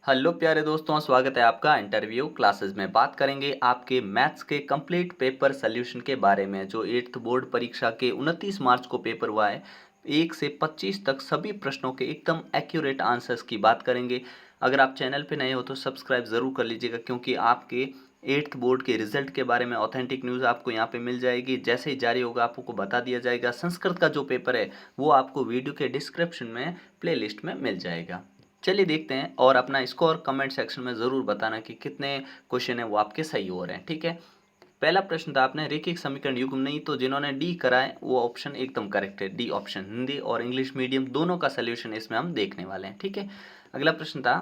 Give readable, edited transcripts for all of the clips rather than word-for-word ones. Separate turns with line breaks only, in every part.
Hello प्यारे दोस्तों, स्वागत है आपका इंटरव्यू क्लासेस में। बात करेंगे आपके मैथ्स के कंप्लीट पेपर सॉल्यूशन के बारे में जो 8th बोर्ड परीक्षा के 29 मार्च को पेपर हुआ है। 1 से 25 तक सभी प्रश्नों के एकदम एक्यूरेट आंसर्स की बात करेंगे। अगर आप चैनल पे नए हो तो सब्सक्राइब ज़रूर कर लीजिएगा, क्योंकि आपके 8th बोर्ड के रिजल्ट के बारे में ऑथेंटिक न्यूज़ आपको यहाँ पे मिल जाएगी। जैसे ही जारी होगा आपको बता दिया जाएगा। संस्कृत का जो पेपर है वो आपको वीडियो के डिस्क्रिप्शन में प्लेलिस्ट में मिल जाएगा। चलिए देखते हैं, और अपना स्कोर कमेंट सेक्शन में ज़रूर बताना कि कितने क्वेश्चन है वो आपके सही हो रहे हैं। ठीक है, पहला प्रश्न था आपने रैखिक समीकरण युग्म नहीं, तो जिन्होंने डी करा है वो ऑप्शन एकदम करेक्ट है। डी ऑप्शन, हिंदी और इंग्लिश मीडियम दोनों का सोल्यूशन इसमें हम देखने वाले हैं। ठीक है, अगला प्रश्न था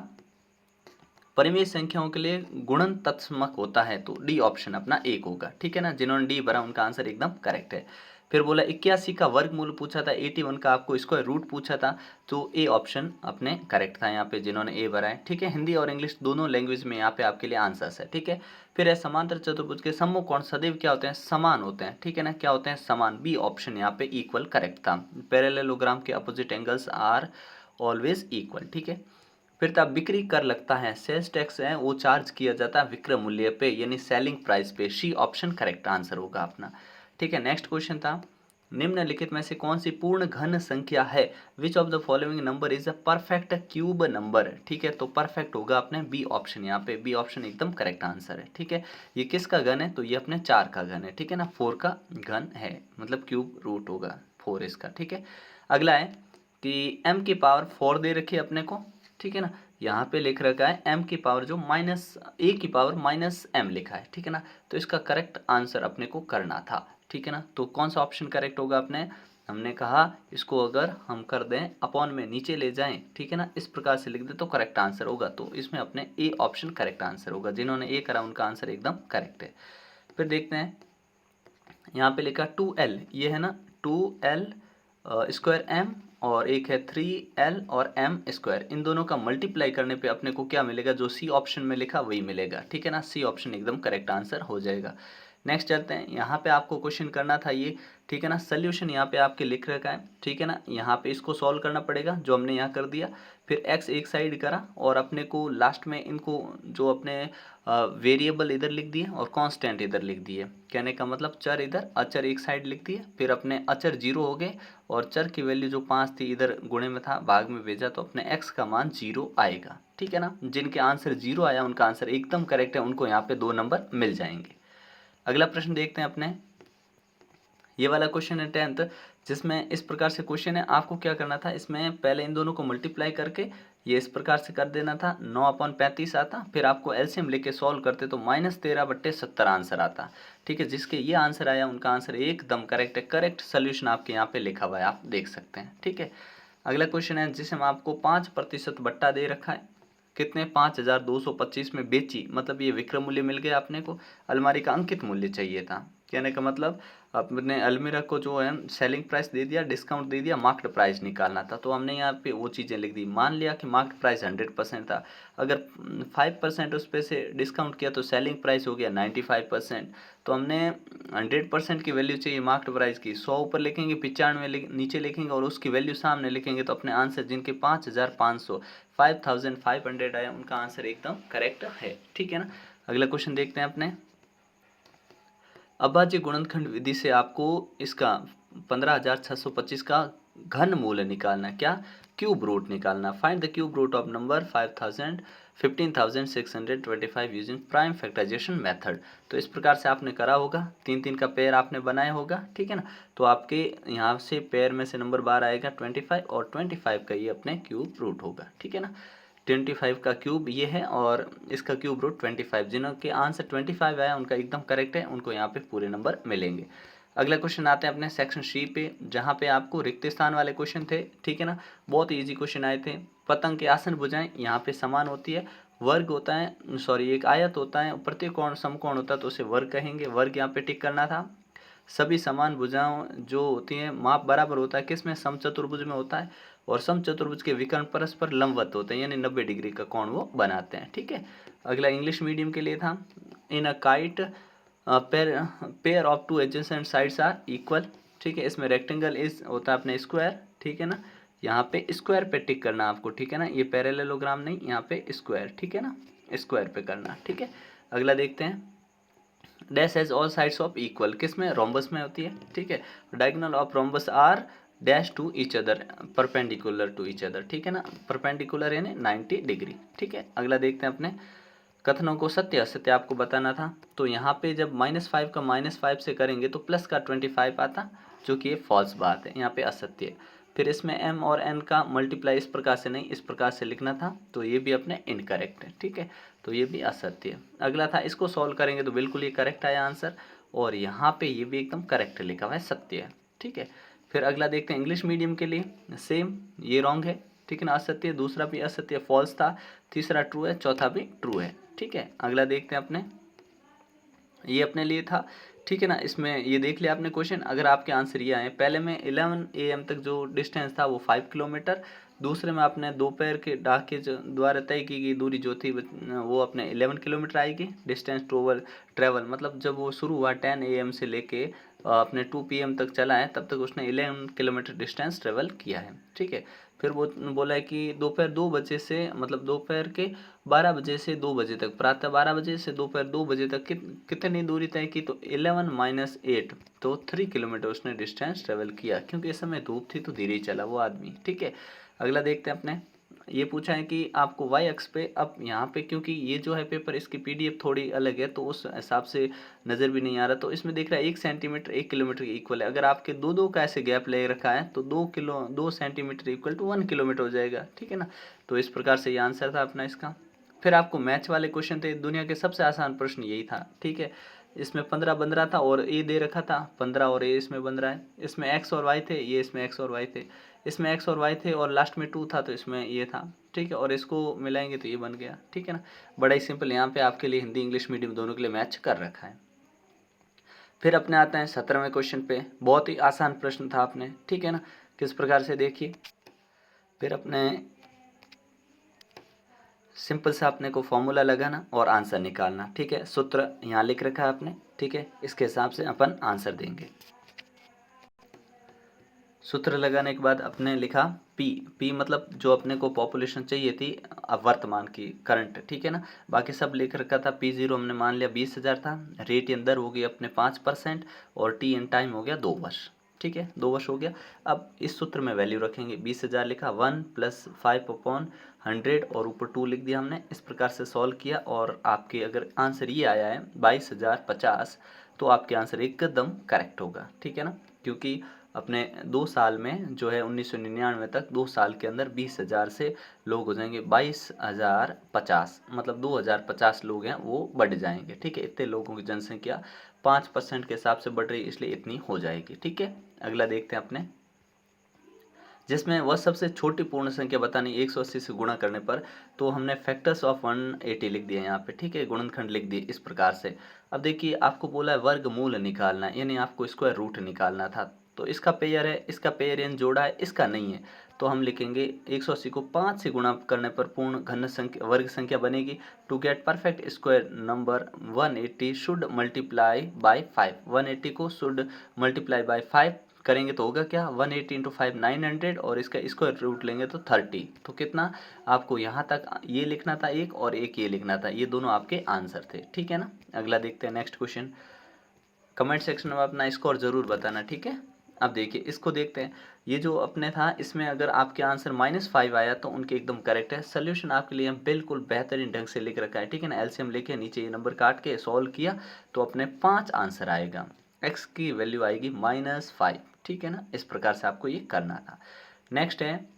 परिमेय संख्याओं के लिए गुणन तत्समक होता है, तो डी ऑप्शन अपना एक होगा। ठीक है ना, जिन्होंने डी भरा उनका आंसर एकदम करेक्ट है। फिर बोला 81 का वर्गमूल पूछा था, 81 का आपको स्क्वायर रूट पूछा था, तो ए ऑप्शन अपने करेक्ट था यहाँ पे जिन्होंने ए भरा है। ठीक है, हिंदी और इंग्लिश दोनों लैंग्वेज में यहाँ पे आपके लिए आंसर्स है। ठीक है, फिर है समांतर चतुर्भुज के सम्मुख कोण सदैव क्या होते हैं, समान होते हैं। ठीक है ना, क्या होते हैं, समान। बी ऑप्शन यहाँ पे इक्वल करेक्ट था। पैरेललोग्राम के opposite angles are always equal. ठीक है, फिर था बिक्री कर लगता है, सेल्स टैक्स है वो चार्ज किया जाता है विक्रय मूल्य पे, यानी सेलिंग प्राइस पे। सी ऑप्शन करेक्ट आंसर होगा अपना। ठीक है, नेक्स्ट क्वेश्चन था निम्नलिखित में से कौन सी पूर्ण घन संख्या है, which of the following number is a perfect cube number. ठीक है, तो परफेक्ट होगा अपने बी ऑप्शन, यहाँ पे बी ऑप्शन एकदम करेक्ट आंसर है। ठीक है, ये किसका घन है, तो ये अपने 4 का घन है। ठीक है ना, 4 का घन है, मतलब क्यूब रूट होगा 4 इसका। ठीक है, अगला है कि m की पावर 4 दे रखी है अपने को। ठीक है ना, यहाँ पे लिख रखा है m की पावर जो माइनस ए की पावर माइनस m लिखा है। ठीक है ना, तो इसका करेक्ट आंसर अपने को करना था। ठीक है ना, तो कौन सा ऑप्शन करेक्ट होगा अपने, हमने कहा इसको अगर हम कर दें अपॉन में नीचे ले जाएं, ठीक है ना, इस प्रकार से लिख दे तो करेक्ट आंसर होगा। तो इसमें अपने ए ऑप्शन करेक्ट आंसर होगा। जिन्होंने ए करा उनका आंसर एकदम करेक्ट है। फिर देखते हैं, यहाँ पे लिखा 2l, ये है ना 2l स्क्वायर m, और एक है 3l और m स्क्वायर। इन दोनों का मल्टीप्लाई करने पे अपने को क्या मिलेगा, जो सी ऑप्शन में लिखा वही मिलेगा। ठीक है ना, सी ऑप्शन एकदम करेक्ट आंसर हो जाएगा। नेक्स्ट चलते हैं, यहाँ पे आपको क्वेश्चन करना था ये। ठीक है ना, सोल्यूशन यहाँ पे आपके लिख रखा है। ठीक है ना, यहाँ पे इसको सॉल्व करना पड़ेगा जो हमने यहाँ कर दिया। फिर x एक साइड करा और अपने को लास्ट में इनको जो अपने वेरिएबल इधर लिख दिए और कांस्टेंट इधर लिख दिए। कहने का मतलब चर इधर, अचर एक साइड लिख दिए। फिर अपने अचर 0 हो गए और चर की वैल्यू जो 5 थी इधर गुणे में था, भाग में भेजा, तो अपने x का मान 0 आएगा। ठीक है ना, जिनके आंसर 0 आया उनका आंसर एकदम करेक्ट है, उनको यहाँ पे 2 नंबर मिल जाएंगे। अगला प्रश्न देखते हैं अपने, ये वाला क्वेश्चन है 10th, जिसमें इस प्रकार से क्वेश्चन है। आपको क्या करना था, इसमें पहले इन दोनों को मल्टीप्लाई करके ये इस प्रकार से कर देना था, 9/35 आता। फिर आपको एलसीएम लेके सॉल्व करते तो -13/70 आंसर आता। ठीक है, जिसके ये आंसर आया उनका आंसर एकदम करेक्ट है। करेक्ट सोल्यूशन आपके यहाँ पे लिखा हुआ है, आप देख सकते हैं। ठीक है, अगला क्वेश्चन है जिसमें आपको 5% बट्टा दे रखा है, कितने 5225 में बेची, मतलब ये विक्रय मूल्य मिल गया अपने को, अलमारी का अंकित मूल्य चाहिए था। कहने का मतलब अपने अलमीरा को जो है सेलिंग प्राइस दे दिया, डिस्काउंट दे दिया, मार्केट प्राइस निकालना था। तो हमने यहाँ पे वो चीज़ें लिख दी। मान लिया कि मार्केट प्राइस 100% था, अगर 5% उस पर से डिस्काउंट किया तो सेलिंग प्राइस हो गया 95%। तो हमने 100% की वैल्यू चाहिए मार्केट प्राइस की, 100 ऊपर लिखेंगे, 95 नीचे लिखेंगे और उसकी वैल्यू सामने लिखेंगे, तो अपने आंसर जिनके 5500 5500 आया उनका आंसर एकदम करेक्ट है। ठीक है ना, अगला क्वेश्चन देखते हैं अपने, अभाज्य गुणनखंड विधि से आपको इसका 15625 का घन मूल निकालना, क्या, क्यूब रूट निकालना। Find the cube root of number 5000 15625 using prime factorisation method. तो इस प्रकार से आपने करा होगा, 3 का पेयर आपने बनाया होगा। ठीक है ना, तो आपके यहाँ से पेयर में से नंबर बार आएगा 25 और 25 का ये अपने क्यूब रूट होगा। ठीक है ना, 25 का क्यूब ये है और इसका क्यूब रूट 25। जिनके आंसर 25 आया उनका एकदम करेक्ट है, उनको यहाँ पे पूरे नंबर मिलेंगे। अगला क्वेश्चन आते हैं अपने सेक्शन सी पे, जहाँ पे आपको रिक्त स्थान वाले क्वेश्चन थे। ठीक है ना, बहुत इजी क्वेश्चन आए थे। पतंग के आसन भुजाएं यहाँ पे समान होती है, वर्ग होता है, सॉरी एक आयत होता है, प्रत्येक कोण समकोण होता है तो उसे वर्ग कहेंगे। वर्ग यहाँ पे टिक करना था। सभी समान भुजाओं जो होती हैं माप बराबर होता है, किसमें, समचतुर्भुज में होता है, और समचतुर्भुज के विकर्ण परस्पर लंबवत होते हैं, यानी 90 डिग्री का कोण वो बनाते हैं। ठीक है, अगला इंग्लिश मीडियम के लिए था, in a kite pair of two adjacent sides are equal. ठीक है, इसमें रेक्टेंगल इज होता है अपने स्क्वायर। ठीक है ना, यहाँ पे स्क्वायर पे टिक करना आपको, ठीक है ना, ये पैरेललोग्राम नहीं, यहाँ पे स्क्वायर, ठीक है ना, स्क्वायर पे करना, ठीक है। अगला देखते हैं, dash has all sides of equal, किस में, रोम्बस में होती है, ठीक है। Diagonal of rhombus are dash to each other, perpendicular to each other, ठीक है ना, परपेंडिकुलर यानी 90 डिग्री, ठीक है। अगला देखते हैं अपने, कथनों को सत्य असत्य आपको बताना था, तो यहाँ पे जब -5 का -5 से करेंगे तो प्लस का 25 आता, जो कि ये फॉल्स बात है, यहाँ पे असत्य है। फिर इसमें m और n का मल्टीप्लाई इस प्रकार से नहीं, इस प्रकार से लिखना था, तो ये भी अपने इनकरेक्ट है, ठीक है, तो ये भी असत्य है। अगला था, इसको सॉल्व करेंगे तो बिल्कुल ये करेक्ट आया आंसर, और यहाँ पे ये भी एकदम करेक्ट लिखा हुआ है, सत्य है, ठीक है। फिर अगला देखते हैं, इंग्लिश मीडियम के लिए सेम, ये रॉन्ग है, ठीक है ना, असत्य, दूसरा भी असत्य, फॉल्स था, तीसरा ट्रू है, चौथा भी ट्रू है, ठीक है। अगला देखते हैं अपने, ये अपने लिए था, ठीक है ना, इसमें ये देख लिया आपने क्वेश्चन, अगर आपके आंसर ये आए, पहले में 11 AM तक जो डिस्टेंस था वो 5 किलोमीटर, दूसरे में आपने दोपहर के डाके द्वारा तय की गई दूरी जो थी वो अपने 11 किलोमीटर आएगी, डिस्टेंस ट्रेवल मतलब जब वो शुरू हुआ 10 AM से लेके अपने 2 PM तक चला है, तब तक उसने 11 किलोमीटर डिस्टेंस ट्रेवल किया है, ठीक है। फिर वो बोला है कि दोपहर 2 बजे से, मतलब दोपहर के 12 बजे से 2 बजे तक, प्रातः 12 बजे से दोपहर 2 बजे तक कितनी दूरी तय की, तो 11 माइनस 8, तो 3 किलोमीटर उसने डिस्टेंस ट्रेवल किया, क्योंकि इस समय धूप थी तो धीरे ही चला वो आदमी, ठीक है। अगला देखते हैं अपने, ये पूछा है कि आपको वाई अक्ष पे, अब यहाँ पे क्योंकि ये जो है पेपर इसकी PDF थोड़ी अलग है, तो उस हिसाब से नज़र भी नहीं आ रहा, तो इसमें देख रहा है 1 सेंटीमीटर 1 किलोमीटर के इक्वल है, अगर आपके दो दो का ऐसे गैप ले रखा है तो 2 सेंटीमीटर इक्वल टू 1 किलोमीटर हो जाएगा, ठीक है ना, तो इस प्रकार से ये आंसर था अपना इसका। फिर आपको मैथ वाले क्वेश्चन थे, दुनिया के सबसे आसान प्रश्न यही था, ठीक है। इसमें 15 बन रहा था और ए दे रखा था 15, और ए इसमें बन रहा है, इसमें एक्स और वाई थे, ये इसमें एक्स और वाई थे, इसमें एक्स और वाई थे और लास्ट में 2 था तो इसमें ये था, ठीक है, और इसको मिलाएंगे तो ये बन गया, ठीक है ना। बड़ा ही सिंपल, यहाँ पे आपके लिए हिंदी इंग्लिश मीडियम दोनों के लिए मैच कर रखा है। फिर अपने आते हैं 17वें क्वेश्चन पे, बहुत ही आसान प्रश्न था आपने, ठीक है ना, किस प्रकार से देखिए। फिर अपने सिंपल सा अपने को फॉर्मूला लगाना और आंसर निकालना, ठीक है, सूत्र यहाँ लिख रखा है आपने, ठीक है, इसके हिसाब से अपन आंसर देंगे। सूत्र लगाने के बाद अपने लिखा पी मतलब जो अपने को पॉपुलेशन चाहिए थी अब वर्तमान की, करंट, ठीक है ना, बाकी सब लिख रखा था। P0 हमने मान लिया 20,000 था, रेट इन दर हो गई अपने 5%, और टी इन टाइम हो गया 2 वर्ष, ठीक है, 2 वर्ष हो गया। अब इस सूत्र में वैल्यू रखेंगे, 20,000 लिखा 1 + 5/100 और ऊपर 2 लिख दिया हमने, इस प्रकार से सॉल्व किया, और आपके अगर आंसर ये आया है 22,050, तो आपके आंसर एकदम करेक्ट होगा, ठीक है ना, क्योंकि अपने 2 साल में जो है 1999 तक 2 साल के अंदर 20,000 से लोग हो जाएंगे 22,050, मतलब 2,050 लोग हैं वो बढ़ जाएंगे, ठीक है, इतने लोगों की जनसंख्या 5% के हिसाब से बढ़ रही है, इसलिए इतनी हो जाएगी, ठीक है। अगला देखते हैं अपने, जिसमें वह सबसे छोटी पूर्ण संख्या बतानी 180 से गुणा करने पर, तो हमने फैक्टर्स ऑफ 180 लिख दिया यहाँ पे, ठीक है, गुणनखंड लिख दिए इस प्रकार से। अब देखिए आपको बोला है वर्गमूल निकालना है, यानी आपको स्क्वायर रूट निकालना था, तो इसका पेयर है, इसका पेयर यानी जोड़ा है, इसका नहीं है, तो हम लिखेंगे 180 को 5 से गुणा करने पर पूर्ण घन संख्या वर्ग संख्या बनेगी। To get perfect square number 180 should multiply by 5, 180 को शुड मल्टीप्लाई बाई 5 करेंगे तो होगा क्या, 180 इंटू 5 900, और इसका स्क्वायर रूट लेंगे तो 30, तो कितना, आपको यहाँ तक ये लिखना था एक, और एक ये लिखना था, ये दोनों आपके आंसर थे, ठीक है ना। अगला देखते हैं नेक्स्ट क्वेश्चन, कमेंट सेक्शन में अपना स्कोर जरूर बताना, ठीक है। अब देखिए इसको देखते हैं, ये जो अपने था इसमें अगर आपके आंसर -5 आया तो उनके एकदम करेक्ट है, सोल्यूशन आपके लिए बिल्कुल बेहतरीन ढंग से लिख रखा है, ठीक है ना, एलसीएम लेके नीचे ये नंबर काट के सॉल्व किया तो अपने 5 आंसर आएगा, एक्स की वैल्यू आएगी -5, ठीक है ना, इस प्रकार से आपको ये करना था। नेक्स्ट है,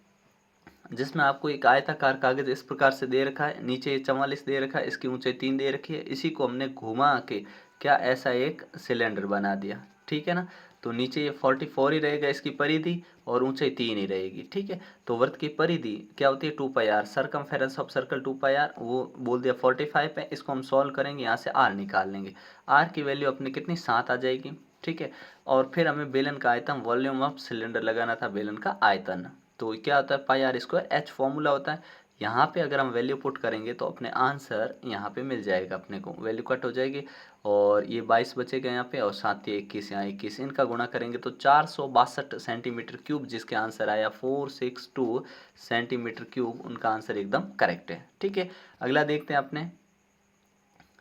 जिसमें आपको एक आयताकार कागज इस प्रकार से दे रखा है, नीचे 44 दे रखा है, इसकी ऊंचाई 3 दे रखी है, इसी को हमने घुमा के क्या ऐसा एक सिलेंडर बना दिया, ठीक है ना, तो नीचे ये 44 ही रहेगा इसकी परिधि, और ऊंचाई 3 ही रहेगी, ठीक है। तो वृत्त की परिधि क्या होती है 2πr, circumference of circle 2πr, वो बोल दिया 45 है, इसको हम सॉल्व करेंगे, यहाँ से r निकाल लेंगे, r की वैल्यू अपनी कितनी 7 आ जाएगी, ठीक है। और फिर हमें बेलन का आयतन, वॉल्यूम ऑफ सिलेंडर लगाना था, बेलन का आयतन, तो क्या होता है πr², h फॉर्मूला होता है, यहाँ पे अगर हम वैल्यू पुट करेंगे तो अपने आंसर यहाँ पे मिल जाएगा, अपने को वैल्यू कट हो जाएगी और ये 22 बचेगा यहाँ पे और साथ ही 21 यहाँ 21, इनका गुणा करेंगे तो 462 सेंटीमीटर क्यूब जिसके आंसर आया 462 सेंटीमीटर क्यूब, उनका आंसर एकदम करेक्ट है। ठीक है, अगला देखते हैं अपने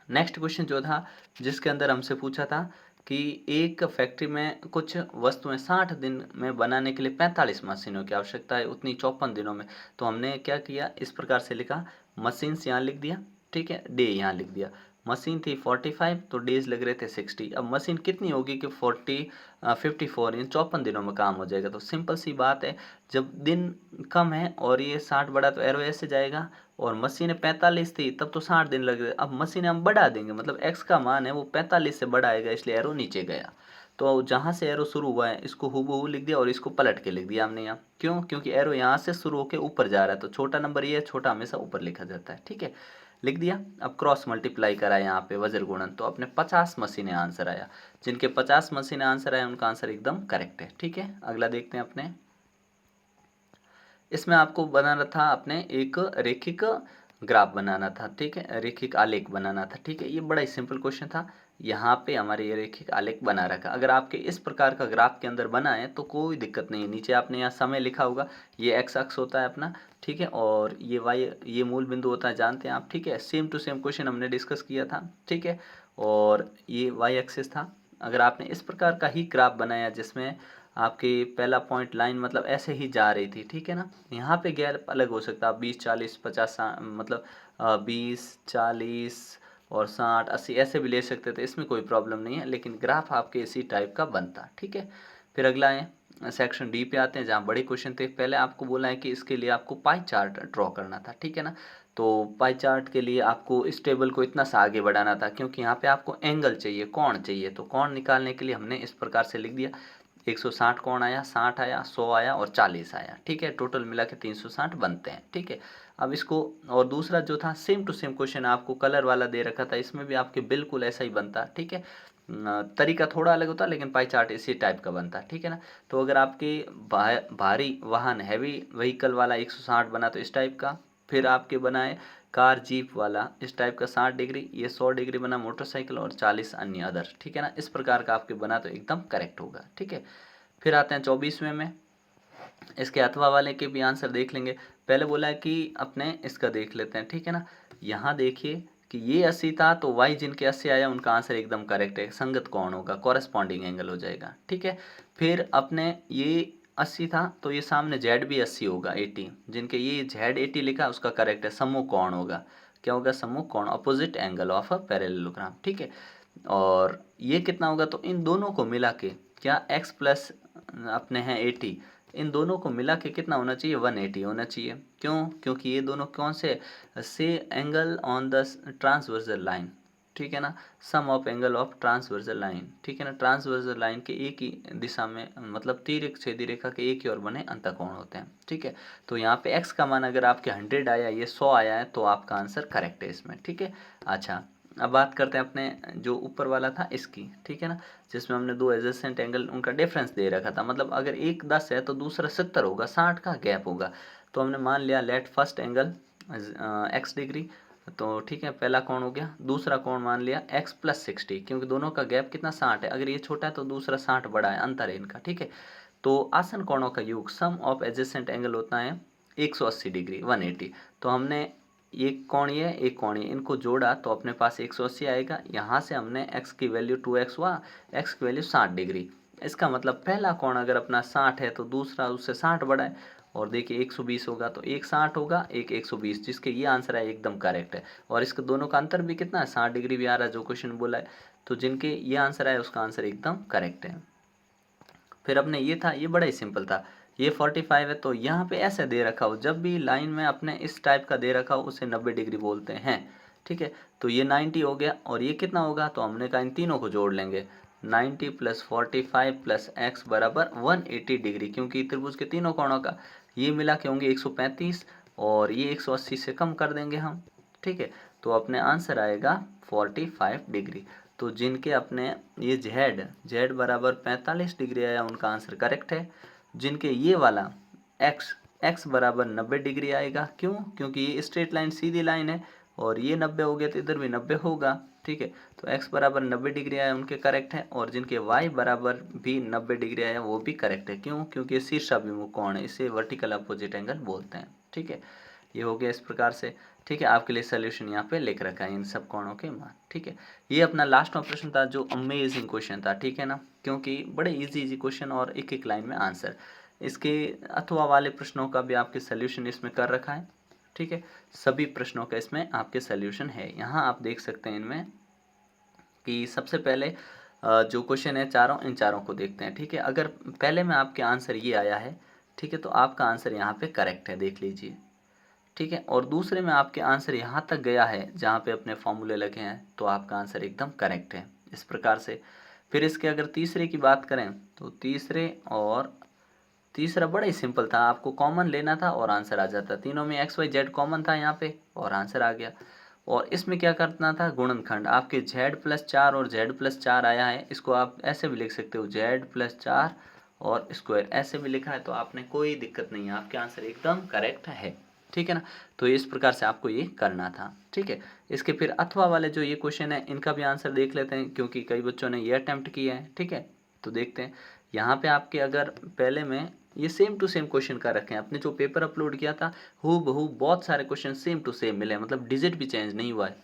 नेक्स्ट क्वेश्चन जो था जिसके अंदर हमसे पूछा था कि एक फैक्ट्री में कुछ वस्तुएं 60 दिन में बनाने के लिए 45 मशीनों की आवश्यकता है, उतनी 54 दिनों में। तो हमने क्या किया, इस प्रकार से लिखा, मशीन्स यहाँ लिख दिया, ठीक है, डे यहाँ लिख दिया। मशीन थी 45 तो डेज लग रहे थे 60। अब मशीन कितनी होगी कि 54 इन 54 दिनों में काम हो जाएगा। तो सिंपल सी बात है, जब दिन कम है और ये 60 बढ़ा तो एरो ऐसे जाएगा, और मशीन 45 थी तब तो 60 दिन लग रहे। अब मशीन हम बढ़ा देंगे, मतलब x का मान है वो 45 से बड़ा आएगा, इसलिए एरो नीचे गया। तो जहाँ से एरो शुरू हुआ है इसको हूबहू लिख दिया और इसको पलट के लिख दिया हमने यहाँ। क्यों? क्योंकि एरो यहाँ से शुरू होकर ऊपर जा रहा है, तो छोटा नंबर ये है, छोटा हमेशा ऊपर लिखा जाता है। ठीक है, लिख दिया। अब क्रॉस मल्टीप्लाई करा यहाँ पे वज्र गुणन, तो अपने 50 मशीनें आंसर आया। जिनके 50 मशीनें आंसर आया उनका आंसर एकदम करेक्ट है। ठीक है, अगला देखते हैं अपने, इसमें आपको बनाना था अपने एक रेखिक ग्राफ बनाना था। ठीक है, रेखिक आलेख बनाना था। ठीक है, ये बड़ा ही सिंपल क्वेश्चन था। यहाँ पे हमारे ये रेखिक आलेख बना रखा। अगर आपके इस प्रकार का ग्राफ के अंदर बना है तो कोई दिक्कत नहीं है। नीचे आपने यहाँ समय लिखा होगा, ये एक्स अक्ष होता है अपना, ठीक है, और ये वाई, ये मूल बिंदु होता है, जानते हैं आप। ठीक है, सेम टू सेम क्वेश्चन हमने डिस्कस किया था। ठीक है, और ये वाई एक्सिस था। अगर आपने इस प्रकार का ही ग्राफ बनाया जिसमें आपकी पहला पॉइंट लाइन मतलब ऐसे ही जा रही थी, ठीक है ना, यहाँ पे गैप अलग हो सकता है, 20 40 50 मतलब 20 40 और 60 80 ऐसे भी ले सकते थे, इसमें कोई प्रॉब्लम नहीं है, लेकिन ग्राफ आपके इसी टाइप का बनता। ठीक है, फिर अगला है सेक्शन डी पे आते हैं जहाँ बड़े क्वेश्चन थे। पहले आपको बोला है कि इसके लिए आपको पाई चार्ट ड्रॉ करना था, ठीक है ना। तो पाई चार्ट के लिए आपको इस टेबल को इतना सा आगे बढ़ाना था, क्योंकि यहाँ पे आपको एंगल चाहिए, कोण चाहिए। तो कोण निकालने के लिए हमने इस प्रकार से लिख दिया, 160 कोण आया, 60 आया, 100 आया और 40 आया। ठीक है, टोटल मिला के 360 बनते हैं। ठीक है, अब इसको, और दूसरा जो था सेम टू सेम क्वेश्चन आपको कलर वाला दे रखा था, इसमें भी आपके बिल्कुल ऐसा ही बनता। ठीक है, तरीका थोड़ा अलग होता लेकिन पाई चार्ट इसी टाइप का बनता। ठीक है ना। तो अगर आपके भारी वाहन हैवी व्हीकल वाला 160 बना तो इस टाइप का, फिर आपके बनाए कार जीप वाला इस टाइप का 60 डिग्री, ये 100 डिग्री बना मोटरसाइकिल और 40 अन्य अदर। ठीक है ना, इस प्रकार का आपके बना तो एकदम करेक्ट होगा। ठीक है, फिर आते हैं 24वें में, इसके अथवा वाले के भी आंसर देख लेंगे। पहले बोला है कि अपने इसका देख लेते हैं। ठीक है ना, यहाँ देखिए कि ये 80 था तो y जिनके 80 आया उनका आंसर एकदम करेक्ट है, संगत कौन होगा, कॉरेस्पॉन्डिंग एंगल हो जाएगा। ठीक है, फिर अपने ये 80 था तो ये सामने z भी 80 होगा, 80, जिनके ये z 80 लिखा उसका करेक्ट है, सम्मुख कौन होगा, क्या होगा, सम्मुख कौन, opposite angle of a parallelogram. ठीक है, और ये कितना होगा, तो इन दोनों को मिला के क्या x प्लस अपने हैं 80, इन दोनों को मिला के कितना होना चाहिए, 180 होना चाहिए। क्यों? क्योंकि ये दोनों कौन से angle on the transversal line. ठीक है ना, sum of angle of transversal line. ठीक है ना, ट्रांसवर्सल लाइन के एक ही दिशा में, मतलब तिर्यक रेखा के एक ही ओर बने अंतःकोण होते हैं। ठीक है, तो यहाँ पे x का मान अगर आपके 100 आया, ये 100 आया है, तो आपका आंसर करेक्ट है इसमें। ठीक है, अच्छा अब बात करते हैं अपने जो ऊपर वाला था इसकी। ठीक है ना, जिसमें हमने दो एडजेसेंट एंगल उनका डिफरेंस दे रखा था, मतलब अगर एक 10 है तो दूसरा 70 होगा, 60 का गैप होगा। तो हमने मान लिया let first angle x degree, तो ठीक है, पहला कोण हो गया, दूसरा कोण मान लिया x प्लस 60, क्योंकि दोनों का गैप कितना 60 है, अगर ये छोटा है तो दूसरा 60 बड़ा है, अंतर है इनका। ठीक है, तो आसन कोणों का योग सम ऑफ एडजेसेंट एंगल होता है 180 डिग्री, 180। तो हमने एक कोणीय एक कोणीय इनको जोड़ा तो अपने पास 180 आएगा। यहाँ से हमने x की वैल्यू 2x हुआ, x की वैल्यू 60 डिग्री। इसका मतलब पहला कोण अगर अपना 60 है तो दूसरा उससे 60 बड़ा है, और देखिए 120 होगा तो एक 60 होगा, एक 120, जिसके ये आंसर है एकदम करेक्ट है। और इसके दोनों का अंतर भी कितना है, 60 डिग्री भी आ रहा है जो क्वेश्चन बोला है। तो जिनके ये आंसर आया उसका आंसर एकदम करेक्ट है। फिर अपने ये था, ये बड़ा ही सिंपल था, ये 45 है तो यहाँ पे ऐसे दे रखा हो, जब भी लाइन में अपने इस टाइप का दे रखा हो उसे 90 डिग्री बोलते हैं। ठीक है, तो ये 90 हो गया, और ये कितना होगा, तो हमने कहा इन तीनों को जोड़ लेंगे, 90 प्लस 45 प्लस x बराबर 180 डिग्री, क्योंकि त्रिभुज के तीनों कोणों का ये मिला के होंगे 135, और ये 180 से कम कर देंगे हम। ठीक है, तो अपने आंसर आएगा 45 डिग्री। तो जिनके अपने ये z बराबर 45 डिग्री आया उनका आंसर करेक्ट है। जिनके ये वाला x x बराबर 90 डिग्री आएगा। क्यों? क्योंकि ये स्ट्रेट लाइन सीधी लाइन है और ये 90 हो गया तो इधर भी 90 होगा। ठीक है, तो x बराबर 90 डिग्री आया उनके करेक्ट है, और जिनके y बराबर भी 90 डिग्री आया वो भी करेक्ट है। क्यों? क्योंकि ये शीर्षाभिमुख कोण है, इसे वर्टिकल अपोजिट एंगल बोलते हैं। ठीक है, ये हो गया इस प्रकार से। ठीक है, आपके लिए सोल्यूशन यहाँ पे लिख रखा है इन सब कोणों के मान। ठीक है, ये अपना लास्ट में प्रश्न था जो अमेजिंग क्वेश्चन था। ठीक है ना, क्योंकि बड़े इजी क्वेश्चन और एक एक लाइन में आंसर। इसके अथवा वाले प्रश्नों का भी आपके सोल्यूशन इसमें कर रखा है। ठीक है, सभी प्रश्नों का इसमें आपके सोल्यूशन है। यहाँ आप देख सकते हैं इनमें कि सबसे पहले जो क्वेश्चन है चारों, इन चारों को देखते हैं। ठीक है, अगर पहले में आपके आंसर ये आया है, ठीक है, तो आपका आंसर यहाँ पे करेक्ट है, देख लीजिए। ठीक है, और दूसरे में आपके आंसर यहाँ तक गया है जहाँ पे अपने फॉर्मूले लगे हैं, तो आपका आंसर एकदम करेक्ट है इस प्रकार से। फिर इसके अगर तीसरे की बात करें तो तीसरा बड़ा ही सिंपल था, आपको कॉमन लेना था और आंसर आ जाता। तीनों में एक्स वाई जेड कॉमन था यहाँ पे और आंसर आ गया। और इसमें क्या करना था, गुणनखंड। आपके z+4 और z+4 आया है, इसको आप ऐसे भी लिख सकते हो z+4 और स्क्वायर, ऐसे भी लिखा है तो आपने कोई दिक्कत नहीं है, आपके आंसर एकदम करेक्ट है। ठीक है ना, तो इस प्रकार से आपको ये करना था। ठीक है, इसके फिर अथवा वाले जो ये क्वेश्चन है इनका भी आंसर देख लेते हैं, क्योंकि कई बच्चों ने ये अटेम्प्ट किया है। ठीक है, तो देखते हैं यहाँ पे आपके अगर पहले में ये सेम टू सेम क्वेश्चन कर रखे हैं, अपने जो पेपर अपलोड किया था हूबहू बहुत सारे क्वेश्चन सेम टू सेम मिले, मतलब डिजिट भी चेंज नहीं हुआ है,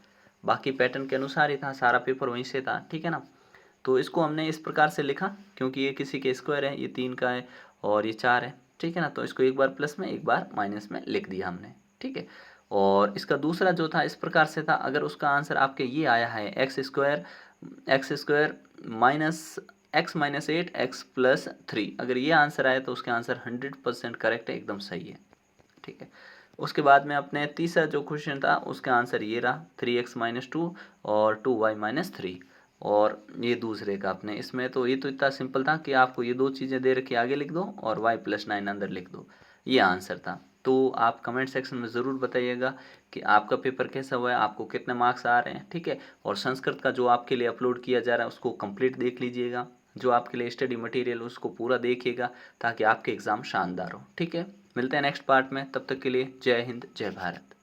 बाकी पैटर्न के अनुसार ही था, सारा पेपर वहीं से था। ठीक है ना, तो इसको हमने इस प्रकार से लिखा, क्योंकि ये किसी के स्क्वायर है, ये 3 का है और ये 4 है। ठीक है ना, तो इसको एक बार प्लस में एक बार माइनस में लिख दिया हमने। ठीक है, और इसका दूसरा जो था इस प्रकार से था, अगर उसका आंसर आपके ये आया है x square minus x-8 x+3, अगर ये आंसर आया तो उसके आंसर 100% करेक्ट है, एकदम सही है। ठीक है, उसके बाद में अपने तीसरा जो क्वेश्चन था उसका आंसर ये रहा 3x-2 और 2y-3, और ये दूसरे का अपने इसमें तो ये तो इतना सिंपल था कि आपको ये दो चीज़ें दे रखी आगे लिख दो और y+9 अंदर लिख दो, ये आंसर था। तो आप कमेंट सेक्शन में ज़रूर बताइएगा कि आपका पेपर कैसा हुआ है, आपको कितने मार्क्स आ रहे हैं। ठीक है, और संस्कृत का जो आपके लिए अपलोड किया जा रहा है उसको कंप्लीट देख लीजिएगा, जो आपके लिए स्टडी मटेरियल उसको पूरा देखिएगा ताकि आपके एग्ज़ाम शानदार हो। ठीक है, मिलते हैं नेक्स्ट पार्ट में, तब तक के लिए जय हिंद जय भारत।